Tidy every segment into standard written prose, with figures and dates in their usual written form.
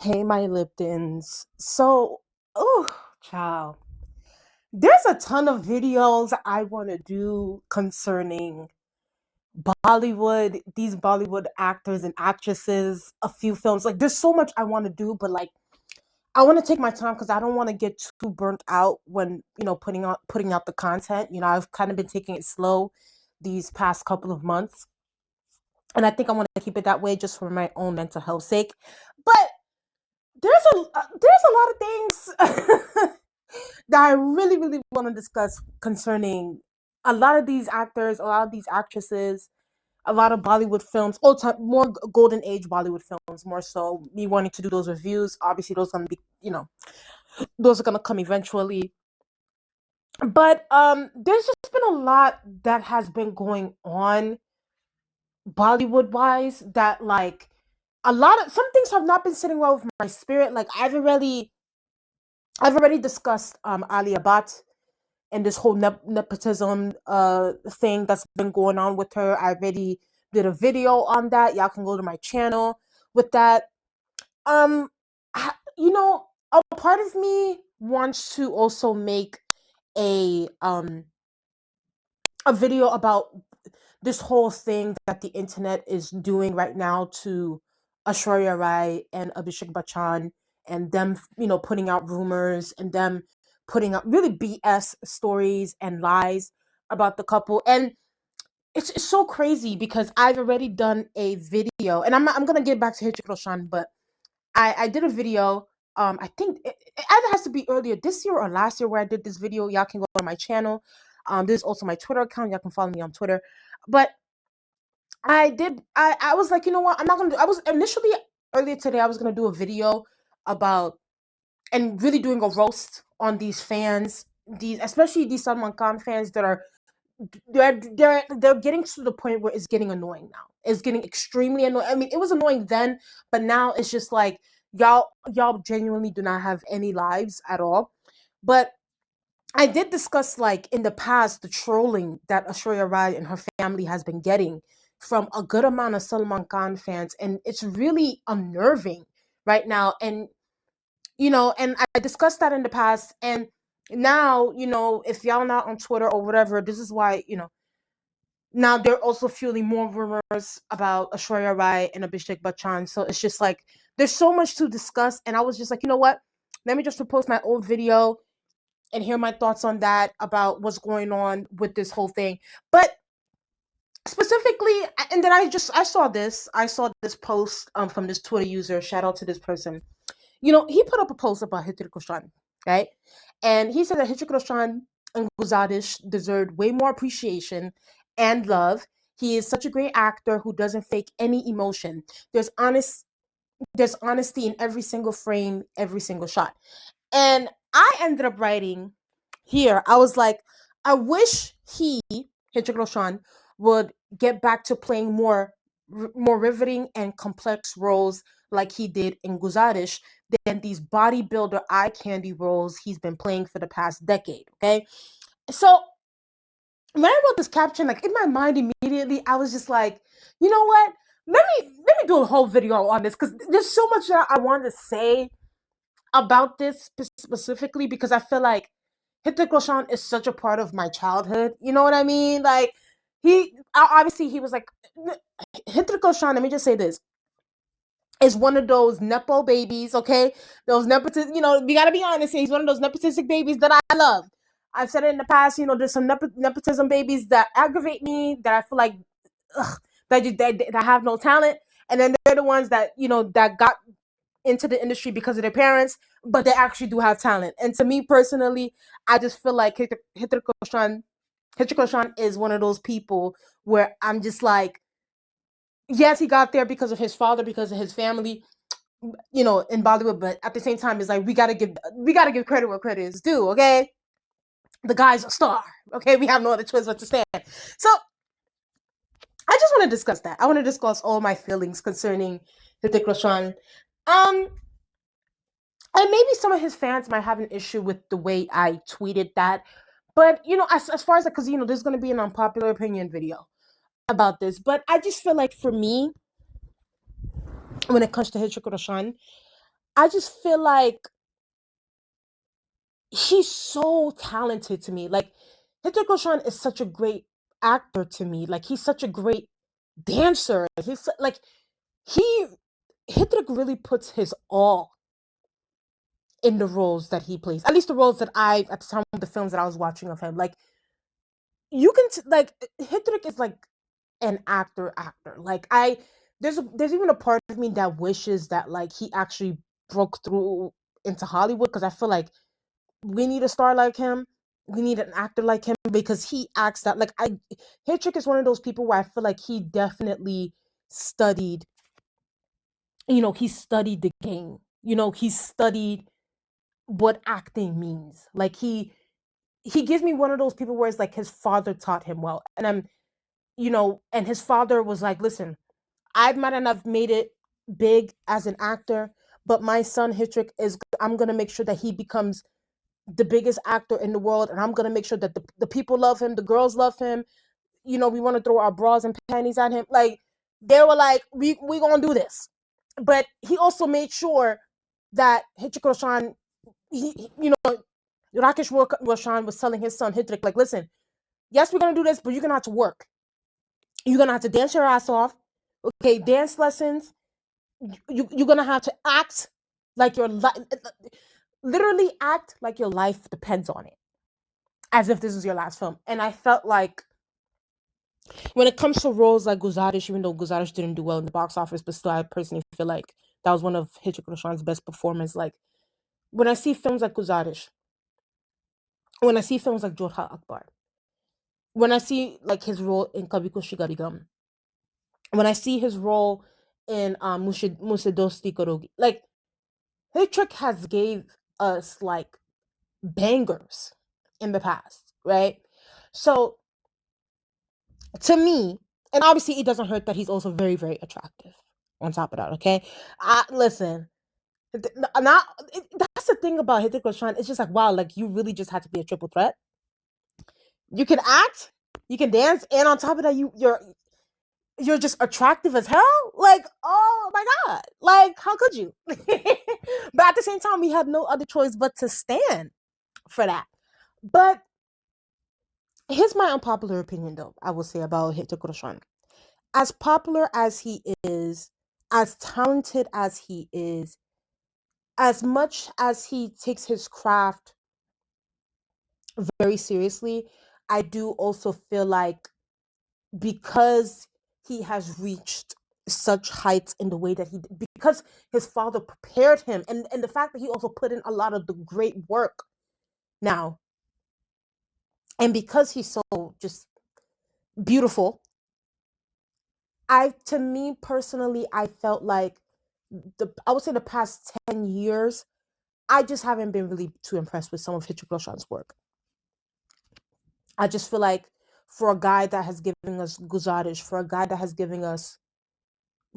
Hey, my Liptons. Oh, child. There's a ton of videos I want to do concerning Bollywood, these Bollywood actors and actresses, a few films. Like, there's so much I want to do, but like, I want to take my time because I don't want to get too burnt out when putting out the content. I've kind of been taking it slow these past couple of months, and I think I want to keep it that way just for my own mental health sake. But there's a lot of things that I really, really want to discuss concerning a lot of these actors, a lot of these actresses, a lot of Bollywood films, old time, more golden age Bollywood films, more so me wanting to do those reviews. Obviously, those are gonna be, those are gonna come eventually. But there's just been a lot that has been going on Bollywood wise that like a lot of some things have not been sitting well with my spirit. Like I've already discussed Alia Bhatt and this whole nepotism thing that's been going on with her. I already did a video on that. Y'all can go to my channel with that. Um, a part of me wants to also make a um a video about this whole thing that the internet is doing right now to Ashwarya Rai and Abhishekbachchan and them, putting out rumors and them putting out really BS stories and lies about the couple. And it's so crazy because I've already done a video, and I'm gonna get back to Hrithik Roshan, but I did a video. I think it either has to be earlier this year or last year where I did this video. Y'all can go on my channel. This is also my Twitter account. Y'all can follow me on Twitter. But I was like, you know what? I'm not gonna do. I was initially earlier today. I was gonna do a video about and really doing a roast on these fans, these especially these salmankhan fans that are they're getting to the point where it's getting annoying now. It's getting extremely annoying. I mean, it was annoying then, but now it's just like y'all genuinely do not have any lives at all. But I did discuss like in the past the trolling that Ashwarya Rai and her family has been getting from a good amount of Salman Khan fans, and it's really unnerving right now. And I discussed that in the past, and now if y'all not on Twitter or whatever, this is why now they're also fueling more rumors about Ashwarya Rai and Abhishek So it's just like there's so much to discuss, and I was just like, you know what? Let me just repost my old video and hear my thoughts on that about what's going on with this whole thing. But specifically, and then I saw this post from this Twitter user. Shout out to this person. He put up a post about Hrithik Roshan, right? And he said that Hrithik Roshan and Guzadish deserved way more appreciation and love. He is such a great actor who doesn't fake any emotion. There's honesty in every single frame, every single shot. And I ended up writing here. I was like, I wish Hrithik Roshan, would get back to playing more riveting and complex roles like he did in Guzadish than these bodybuilder eye candy roles he's been playing for the past decade. Okay, so when I wrote this caption, like in my mind immediately, I was just like, you know what? Let me do a whole video on this because there's so much that I want to say about this specifically because I feel like Hrithik Roshan is such a part of my childhood. You know what I mean? Like he was like Hrithik Roshan. Let me just say this: is one of those nepo babies. Okay, those nepotistic. We gotta be honest. He's one of those nepotistic babies that I love. I've said it in the past. There's some nepotism babies that aggravate me. That I feel like ugh, that have no talent, and then they're the ones that that got into the industry because of their parents, but they actually do have talent. And to me personally, I just feel like Hrithik Roshan is one of those people where I'm just like, yes, he got there because of his father, because of his family, in Bollywood, but at the same time, it's like we gotta give credit where credit is due. Okay, the guy's a star. Okay, we have no other choice but to stand. So I just want to discuss that. I want to discuss all my feelings concerning Hrithik Roshan. Um, and maybe some of his fans might have an issue with the way I tweeted that. But as far as because there's gonna be an unpopular opinion video about this. But I just feel like for me, when it comes to Hrithik Roshan, I just feel like he's so talented to me. Like Hrithik Roshan is such a great actor to me. Like he's such a great dancer. Like he Hrithik really puts his all in the roles that he plays. At least the roles that I at the time of the films that I was watching of him. Like you can like Hrithik is like an actor. Like there's even a part of me that wishes that like he actually broke through into Hollywood because I feel like we need a star like him. We need an actor like him because he acts that like Hrithik is one of those people where I feel like he definitely studied, he studied the game. He studied what acting means. Like he gives me one of those people where it's like his father taught him well. And and his father was like, listen, I might not have made it big as an actor, but my son Hrithik I'm gonna make sure that he becomes the biggest actor in the world, and I'm gonna make sure that the people love him, the girls love him. We want to throw our bras and panties at him. Like they were like, we gonna do this. But he also made sure that Hrithik Roshan, Rakesh Roshan was telling his son Hrithik, like, listen, yes, we're gonna do this, but you're gonna have to work. You're gonna have to dance your ass off. Okay, dance lessons. You're gonna have to act like your life, literally act like your life depends on it, as if this is your last film. And I felt like when it comes to roles like Guzarish, even though Guzarish didn't do well in the box office, but still, I personally feel like that was one of Hrithik Roshan's best performances. Like when I see films like Guzarish, when I see films like Jorha Akbar, when I see like his role in Kabhi Khushi Kabhie Gham, when I see his role in Mujhse Dosti Karogi, like Hrithik has gave us like bangers in the past, right? So to me, and obviously it doesn't hurt that he's also very, very attractive. On top of that, okay, listen, not that's the thing about Hrithik Roshan. It's just like wow, like you really just had to be a triple threat. You can act, you can dance, and on top of that, you're just attractive as hell. Like oh my god, like how could you? But at the same time, we had no other choice but to stand for that. But here's my unpopular opinion, though, I will say about Hrithik Roshan. As popular as he is, as talented as he is, as much as he takes his craft very seriously, I do also feel like because he has reached such heights in the way that because his father prepared him, and the fact that he also put in a lot of the great work now, and because he's so just beautiful, to me personally, I felt like I would say the past 10 years, I just haven't been really too impressed with some of Hrithik Roshan's work. I just feel like for a guy that has given us Guzarish, for a guy that has given us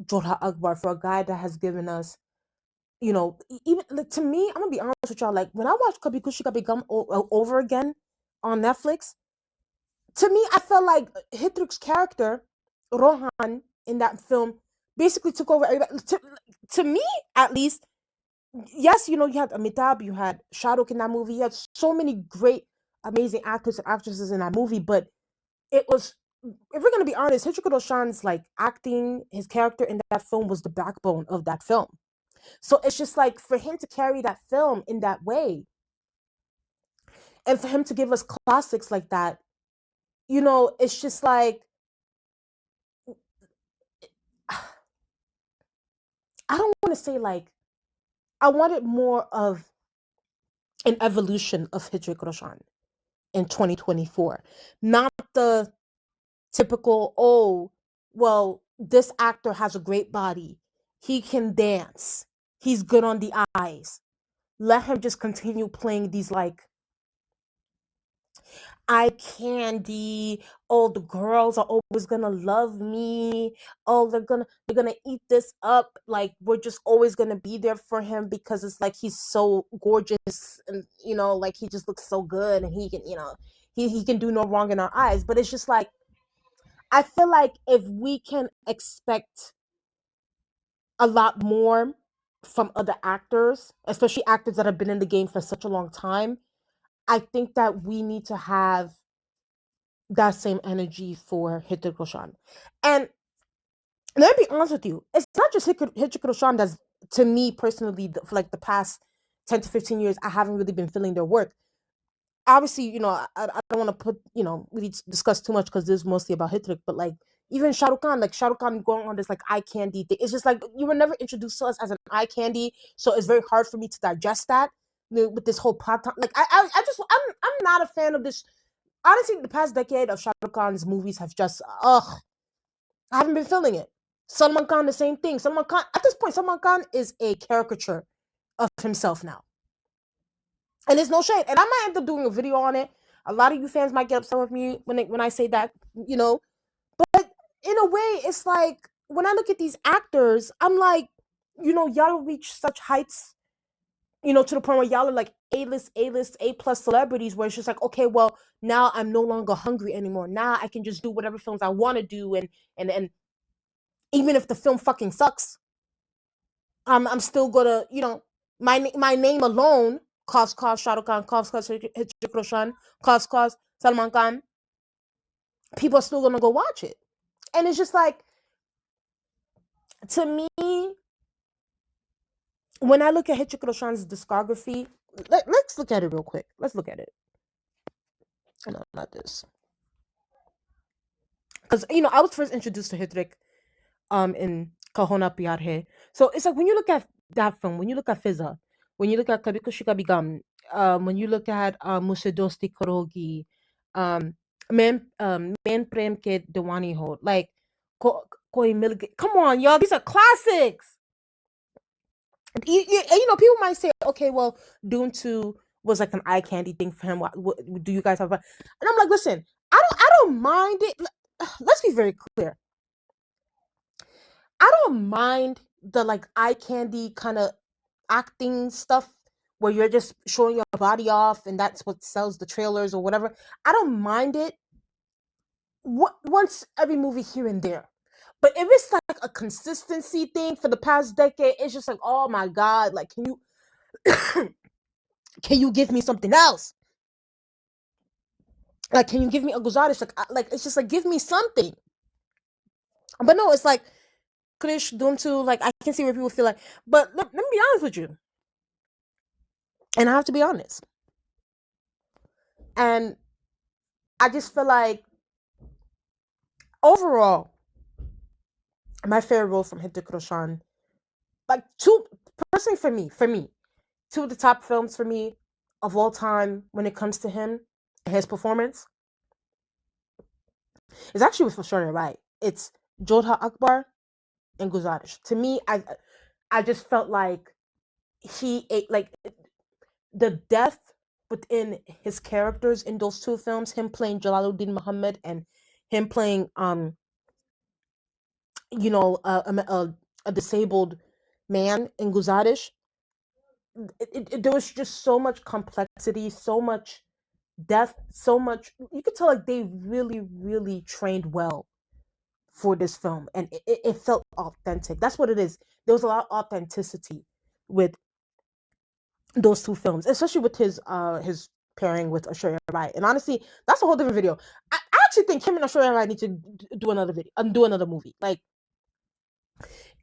Jorha Akbar, for a guy that has given us, even like, to me, I'm gonna be honest with y'all. Like when I watched Kabhi Khushi Kabhie Gham over again on Netflix, to me, I felt like Hrithik's character, Rohan, in that film, basically took over everybody. To me, at least, yes, you had Amitabh, you had Shahrukh in that movie, you had so many great, amazing actors and actresses in that movie, but it was, if we're gonna be honest, Hrithik Roshan's like acting, his character in that film was the backbone of that film. So it's just like for him to carry that film in that way, and for him to give us classics like that, it's just like I don't want to say like I wanted more of an evolution of Hrithik Roshan in 2024, not the typical, oh, well, this actor has a great body. He can dance. He's good on the eyes. Let him just continue playing these like eye candy. Oh, the girls are always gonna love me. Oh, they're gonna eat this up. Like we're just always gonna be there for him because it's like he's so gorgeous and like he just looks so good and he can, he can do no wrong in our eyes. But it's just like I feel like if we can expect a lot more from other actors, especially actors that have been in the game for such a long time. I think that we need to have that same energy for Hrithik Roshan. And let me be honest with you, it's not just Hrithik Roshan that's, to me personally, for like the past 10 to 15 years, I haven't really been feeling their work. Obviously, I don't want to put, really discuss too much because this is mostly about Hrithik, but like even Shah Rukh Khan going on this like eye candy thing. It's just like you were never introduced to us as an eye candy, so it's very hard for me to digest that with this whole plot. Like I'm not a fan of this. Honestly, the past decade of Shah Rukh Khan's movies have just I haven't been feeling it. Salman Khan, the same thing. Salman Khan, at this point, Salman Khan is a caricature of himself now. And there's no shade. And I might end up doing a video on it. A lot of you fans might get upset with me when I say that, But in a way, it's like when I look at these actors, I'm like, y'all reach such heights, to the point where y'all are like A-list, A-plus celebrities, where it's just like, okay, well, now I'm no longer hungry anymore. Now I can just do whatever films I want to do, and even if the film fucking sucks, I'm still gonna, my name alone, cause Shah Rukh Khan, cause Hrithik Roshan, cause Salman Khan, people are still gonna go watch it. And it's just like, to me, when I look at Hrithik Roshan's discography, let's look at it real quick. Let's look at it. No, not this. Because, I was first introduced to Hrithik in Kahona Pyar Hai. So it's like when you look at that film, when you look at Fizza, when you look at Kabhi Khushi Kabhi Gum, when you look at Mujhse Dosti Karogi, Main Prem Ke Diwani Ho, like Koi Mil Gayi. Come on, y'all, these are classics. People might say, okay, well, Dune 2 was like an eye candy thing for him. What do you guys have? And I'm like, listen, I don't mind it. Let's be very clear. I don't mind the like eye candy kind of acting stuff where you're just showing your body off and that's what sells the trailers or whatever. I don't mind it once every movie here and there. But if it's like a consistency thing for the past decade, it's just like, oh my God, like, can you can you give me something else? Like, can you give me a Guzarish? Like it's just like, give me something. But no, it's like Krish, Doom 2, like I can see where people feel like, but let me be honest with you. And I have to be honest. And I just feel like overall, my favorite role from Hrithik Roshan, like personally for me, two of the top films for me of all time when it comes to him, his performance, is actually with AishwaryaRai. It's Jodha Akbar and Guzarish. To me, I just felt like he ate like the depth within his characters in those two films, him playing Jalaluddin Muhammad and him playing a disabled man in Guzarish. There was just so much complexity, so much depth, so much. You could tell like they really, really trained well for this film, and it felt authentic. That's what it is. There was a lot of authenticity with those two films, especially with his pairing with Aishwarya Rai. And honestly, that's a whole different video. I actually think him and Aishwarya Rai need to do another video, do another movie. That's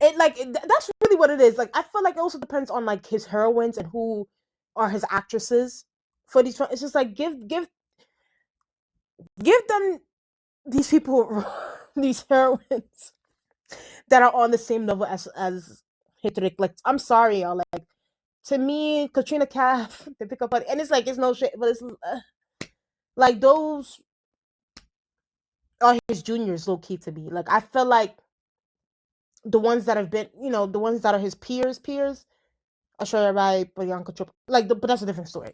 really what it is. Like I feel like it also depends on like his heroines and who are his actresses for these. It's just like give them these people these heroines that are on the same level as Hrithik. Like I'm sorry, y'all. Like to me, Katrinakaif, Deepikapadukone, and it's like it's no shit, but it's like those are his juniors, low key to me. Like I feel like the ones that have been, the ones that are his peers, Aishwarya Rai, Priyanka Chopra, but that's a different story.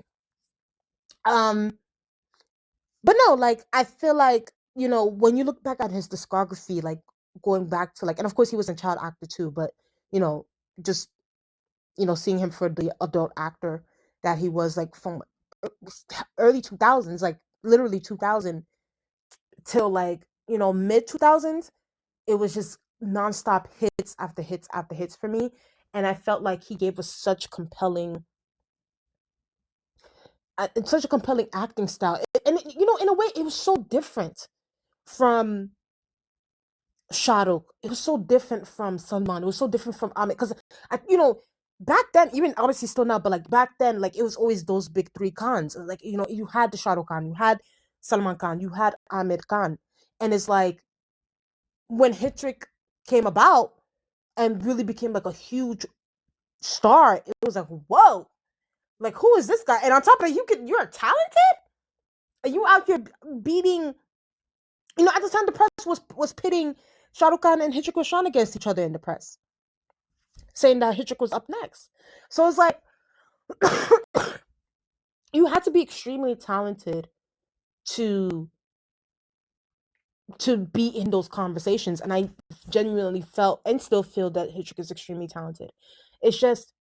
But no, like I feel like when you look back at his discography, like going back to like, and of course he was a child actor too, but just seeing him for the adult actor that he was, like from early 2000s, like literally 2000 till like mid 2000s, it was just nonstop hits after hits after hits for me. and I felt like he gave us such a compelling acting style. And you know, in a way, it was so different from Shahrukh. It was so different from Salman. It was so different from Amit. Because, you know, back then, even obviously still now, but like back then, like it was always those big three Khans. Like, you know, you had the Shahrukh Khan, you had Salman Khan, you had Amir Khan. And it's like when Hrithik came about and really became like a huge star, it was like, whoa, like who is this guy? And on top of it, you're talented? Are you out here beating, you know, at the time the press was pitting Shah Rukh Khan and Hrithik Roshan against each other in the press, saying that Hrithik was up next. So it's like you had to be extremely talented to be in those conversations. And I genuinely felt and still feel that Hrithik is extremely talented. It's just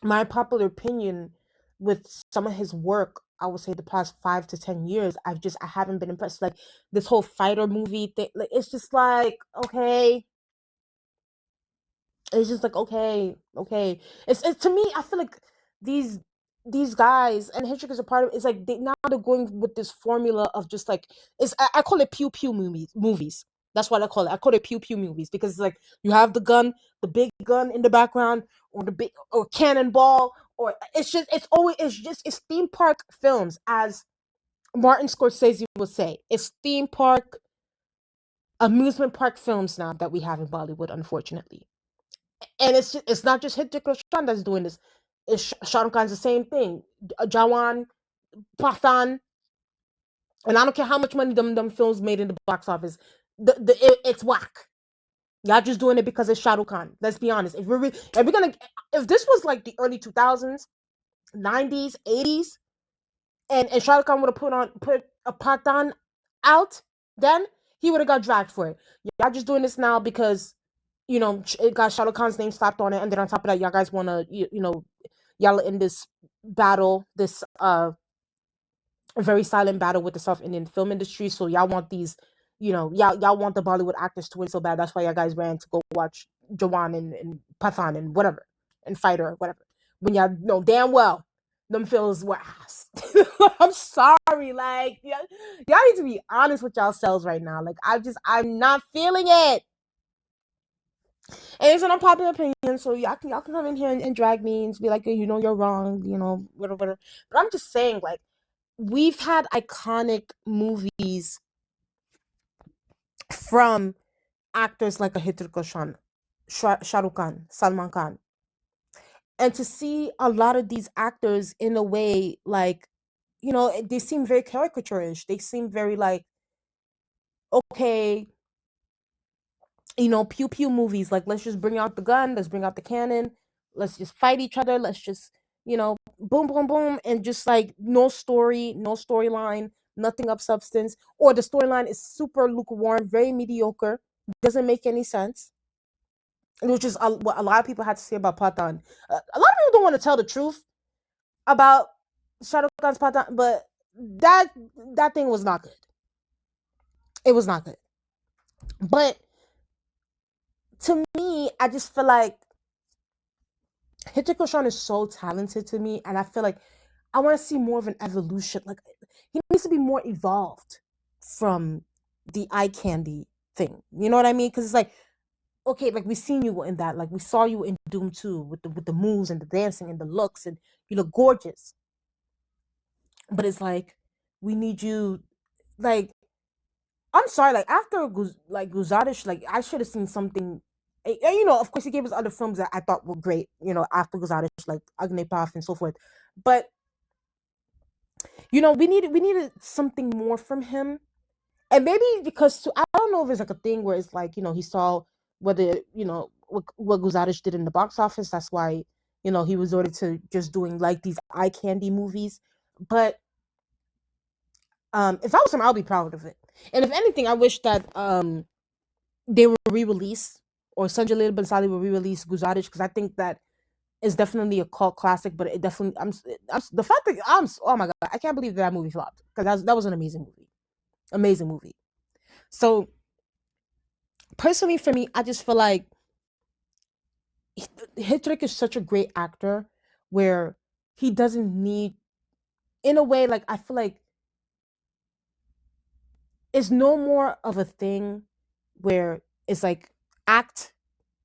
my popular opinion with some of his work, I would say the past 5 to 10 years, I haven't been impressed. Like this whole fighter movie thing, like it's just like, okay. It's just like, okay, okay. It's to me, I feel like these these guys, and Hrithik is a part of it. It's like they're going with this formula of just like, I call it pew pew movies. That's what I call it. I call it pew pew movies because it's like you have the gun, the big gun in the background, or the big or cannonball, or it's theme park films, as Martin Scorsese would say. It's theme park amusement park films now that we have in Bollywood, unfortunately. And it's not just Hrithik Roshan that's doing this. It's Shah Rukh Khan's the same thing. Jawan, Pathan, and I don't care how much money them films made in the box office. It's whack. Y'all just doing it because it's Shah Rukh Khan. Let's be honest. If this was like the early 2000s, 90s, 80s, and Shah Rukh Khan would have put a Pathan out, then he would have got dragged for it. Y'all just doing this now because, you know, it got Shah Rukh Khan's name slapped on it, and then on top of that, y'all guys want to, you know, y'all in this battle, this very silent battle with the South Indian film industry. So y'all want these, you know, y'all want the Bollywood actors to win so bad. That's why y'all guys ran to go watch Jawan and Pathan and whatever, and Fighter or whatever. When y'all know damn well them films were ass. I'm sorry, like y'all need to be honest with yourselves right now. Like I'm not feeling it. And it's an unpopular opinion, so y'all can come in here and drag me and be like, you know, you're wrong, you know, whatever, whatever. But I'm just saying, like, we've had iconic movies from actors like a Hrithik Roshan, Shah Rukh Khan, Salman Khan, and to see a lot of these actors in a way like, you know, they seem very caricaturish. They seem very like, okay, you know, pew pew movies. Like, let's just bring out the gun, let's bring out the cannon, let's just fight each other, let's just, you know, boom, boom, boom, and just like no story, no storyline, nothing of substance, or the storyline is super lukewarm, very mediocre, doesn't make any sense, which is what a lot of people had to say about Patan. A lot of people don't want to tell the truth about Shah Rukh Khan's Patan, but that that thing was not good. It was not good. But to me, I just feel like Hrithik Roshan is so talented to me, and I feel like I want to see more of an evolution. Like he needs to be more evolved from the eye candy thing. You know what I mean? Because it's like, okay, like we seen you in that, like we saw you in Doom 2 with the moves and the dancing and the looks, and you look gorgeous. But it's like we need you, like I'm sorry, like after Guzarish, like I should have seen something. And, you know, of course, he gave us other films that I thought were great. You know, after Guzarish, like Agnepath and so forth. But you know, we needed something more from him, and maybe because I don't know if it's like a thing where it's like, you know, he saw whether, you know, what Guzarish did in the box office. That's why, you know, he resorted to just doing like these eye candy movies. But if I was him, I'll be proud of it. And if anything, I wish that they were re-released, or Sanjay Leela Bhansali will re-release Guzarish, because I think that is definitely a cult classic. But it definitely, the fact that oh my god, I can't believe that movie flopped, because that was an amazing movie. So personally, for me, I just feel like Hrithik is such a great actor where he doesn't need, in a way, like I feel like it's no more of a thing where it's like act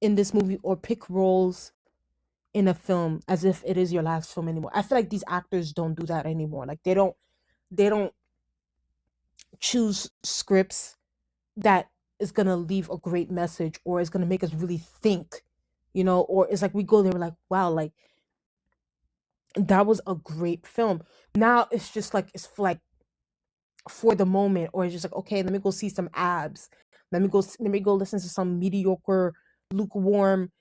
in this movie or pick roles in a film as if it is your last film anymore. I feel like these actors don't do that anymore. Like they don't choose scripts that is gonna leave a great message or is gonna make us really think, or it's like we go there, we're like, wow, like that was a great film. Now it's just like like for the moment, or it's just like, okay, let me go see some abs. Let me go listen to some mediocre, lukewarm,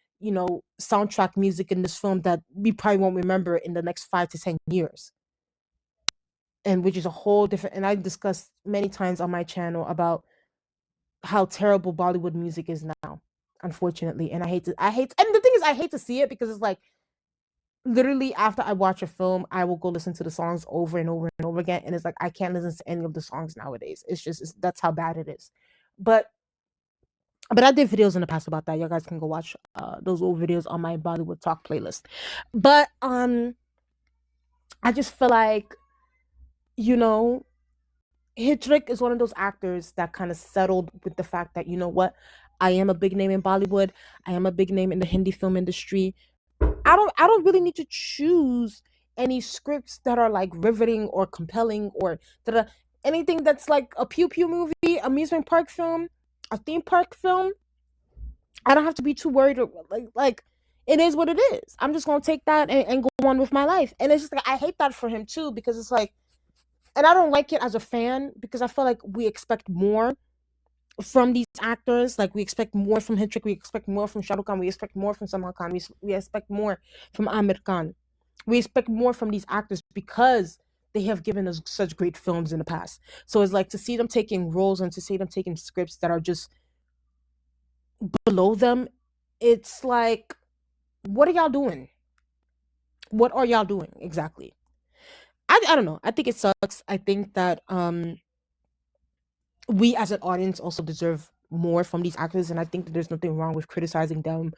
soundtrack music in this film that we probably won't remember in the next 5 to 10 years. And which is a whole different, and I discussed many times on my channel about how terrible Bollywood music is now, unfortunately. And and the thing is, I hate to see it because it's like literally after I watch a film, I will go listen to the songs over and over and over again, and it's like I can't listen to any of the songs nowadays. That's how bad it is. But I did videos in the past about that. You guys can go watch those old videos on my Bollywood Talk playlist. But I just feel like, you know, Hrithik is one of those actors that kind of settled with the fact that, you know what, I am a big name in Bollywood. I am a big name in the Hindi film industry. I don't really need to choose any scripts that are like riveting or compelling or that are anything that's like a pew pew movie, amusement park film, a theme park film. I don't have to be too worried or like it is what it is. I'm just gonna take that and go on with my life. And it's just like I hate that for him too, because it's like, and I don't like it as a fan because I feel like we expect more from these actors. Like we expect more from Hrithik, we expect more from shahrukhkhan, we expect more from salmankhan, we expect more from amirkhan, we expect more from these actors because they have given us such great films in the past. So it's like to see them taking roles and to see them taking scripts that are just below them, it's like, what are y'all doing? What are y'all doing exactly? I don't know. I think it sucks. I think that we as an audience also deserve more from these actors, and I think that there's nothing wrong with criticizing them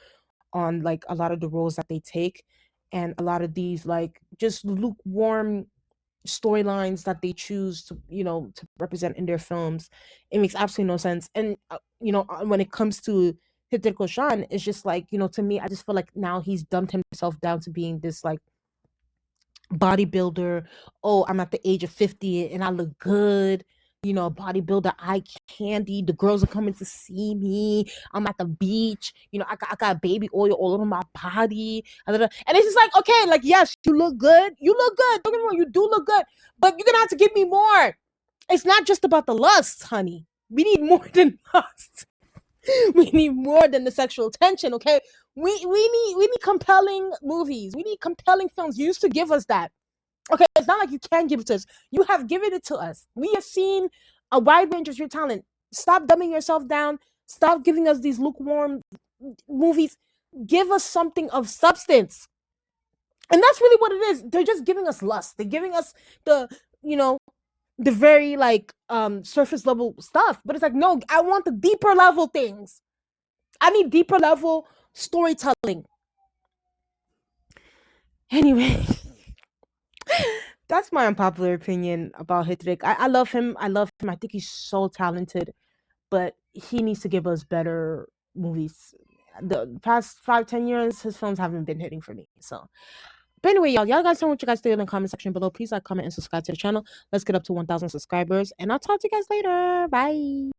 on like a lot of the roles that they take and a lot of these like just lukewarm storylines that they choose to to represent in their films. It makes absolutely no sense. And when it comes to Hrithik Roshan, it's just like, to me, I just feel like now he's dumped himself down to being this like bodybuilder. Oh, I'm at the age of 50 and I look good. Bodybuilder eye candy. The girls are coming to see me. I'm at the beach. I got baby oil all over my body. And it's just like, okay, like, yes, you look good. You look good. Don't get me wrong, you do look good. But you're going to have to give me more. It's not just about the lust, honey. We need more than lust. We need more than the sexual tension, okay? We need compelling movies. We need compelling films. You used to give us that. Okay, it's not like you can give it to us. You have given it to us. We have seen a wide range of your talent. Stop dumbing yourself down. Stop giving us these lukewarm movies. Give us something of substance. And that's really what it is. They're just giving us lust. They're giving us the, you know, the very like surface level stuff. But it's like, no, I want the deeper level things. I need deeper level storytelling. Anyway, that's my unpopular opinion about Hrithik. I love him. I love him. I think he's so talented, but he needs to give us better movies. The past 5, 10 years, his films haven't been hitting for me. So, but anyway, y'all guys tell me what you guys think in the comment section below. Please like, comment, and subscribe to the channel. Let's get up to 1,000 subscribers, and I'll talk to you guys later. Bye.